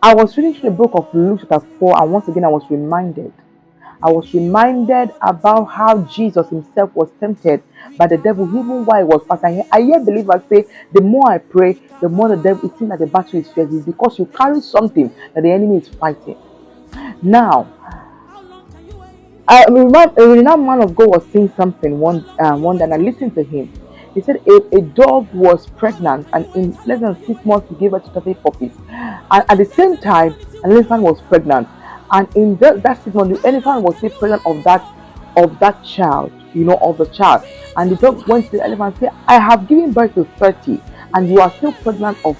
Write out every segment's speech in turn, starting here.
I was reading through the book of Luke chapter 4, and once again I was reminded. I was reminded about how Jesus himself was tempted by the devil even while he was fasting. I hear believers say, the more I pray, the more the devil, it seems like the battle is fierce. It's because you carry something that the enemy is fighting. Now, I remember that man of God was saying something one day, and I listened to him. He said a dog was pregnant, and in less than 6 months he gave birth to 30 puppies. And at the same time, an elephant was pregnant, and in that 6 months, the elephant was still pregnant of that child, of the child. And the dog went to the elephant and said, "I have given birth to 30, and you are still pregnant of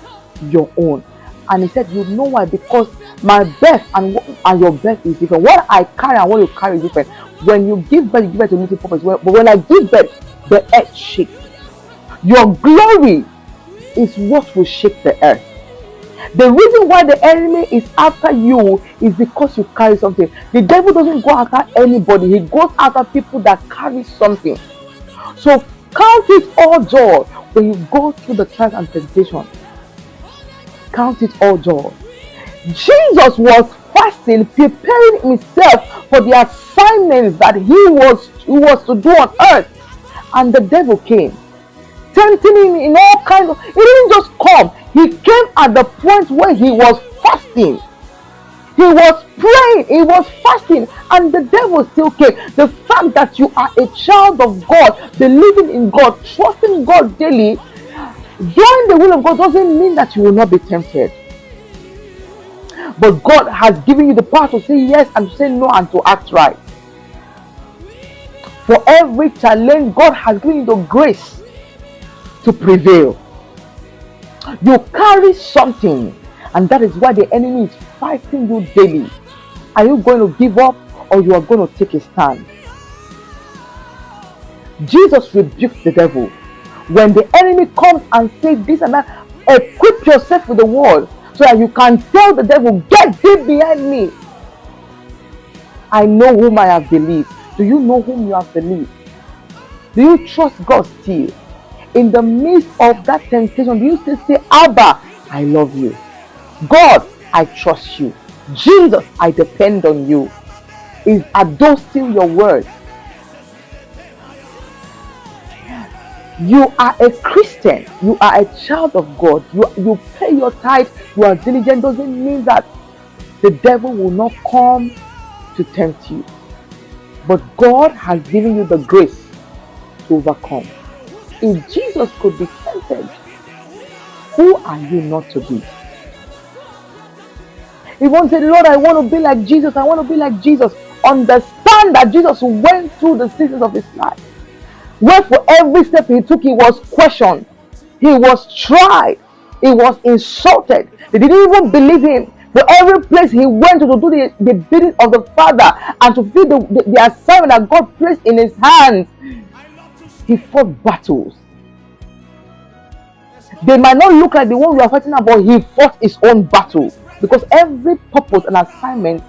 your own." And he said, "You know why? Because my birth and your birth is different. What I carry and what you carry is different. When you give birth to little purpose. But when I give birth, the earth shakes. Your glory is what will shake the earth. The reason why the enemy is after you is because you carry something. The devil doesn't go after anybody. He goes after people that carry something. So count it all joy when you go through the trials and temptation. Count it all joy. Jesus was fasting, preparing himself for the assignments that he was to do on earth. And the devil came, tempting him in all kinds of. He didn't just come. He came at the point where he was fasting. He was praying. He was fasting. And the devil still came. The fact that you are a child of God, believing in God, trusting God daily, doing the will of God doesn't mean that you will not be tempted. But God has given you the power to say yes and to say no and to act right. For every challenge, God has given you the grace to prevail. You carry something, and that is why the enemy is fighting you daily. Are you going to give up, or you are going to take a stand? Jesus rebuked the devil. When the enemy comes and says this and that, equip yourself with the word so that you can tell the devil, "Get thee behind me. I know whom I have believed." Do you know whom you have believed? Do you trust God still? In the midst of that temptation, do you still say, "Abba, I love you. God, I trust you. Jesus, I depend on you"? Are those still your words? You are a Christian. You are a child of God. You pay your tithe. You are diligent. Doesn't mean that the devil will not come to tempt you. But God has given you the grace to overcome. If Jesus could be tempted, who are you not to be? If one said, "Lord, I want to be like Jesus. I want to be like Jesus." Understand that Jesus went through the seasons of his life, where for every step he took, he was questioned. He was tried. He was insulted. They didn't even believe him. For every place he went to do the bidding of the Father and to fulfill the assignment that God placed in his hands, he fought battles. They might not look like the one we are fighting now, but he fought his own battle. Because every purpose and assignment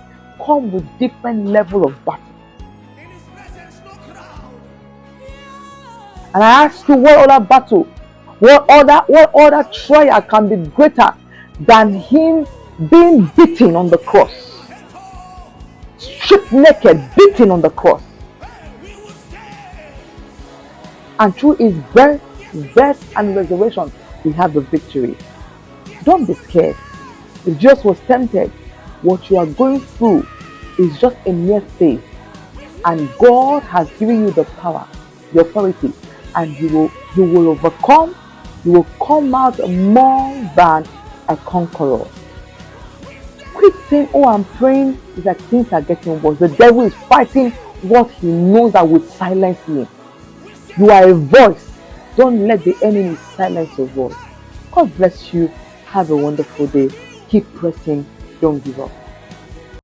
come with different level of battle. And I ask you, what other battle, what other trial can be greater than him being beaten on the cross? Stripped naked, beaten on the cross. And through his birth, death, and resurrection, we have the victory. Don't be scared. If Jesus was tempted, what you are going through is just a mere phase. And God has given you the power, the authority, and you will overcome. You will come out more than a conqueror. Quit saying, "Oh, I'm praying," it's like things are getting worse. The devil is fighting what he knows that will silence me. You are a voice. Don't let the enemy silence your voice. God bless you. Have a wonderful day. Keep pressing. Don't give up.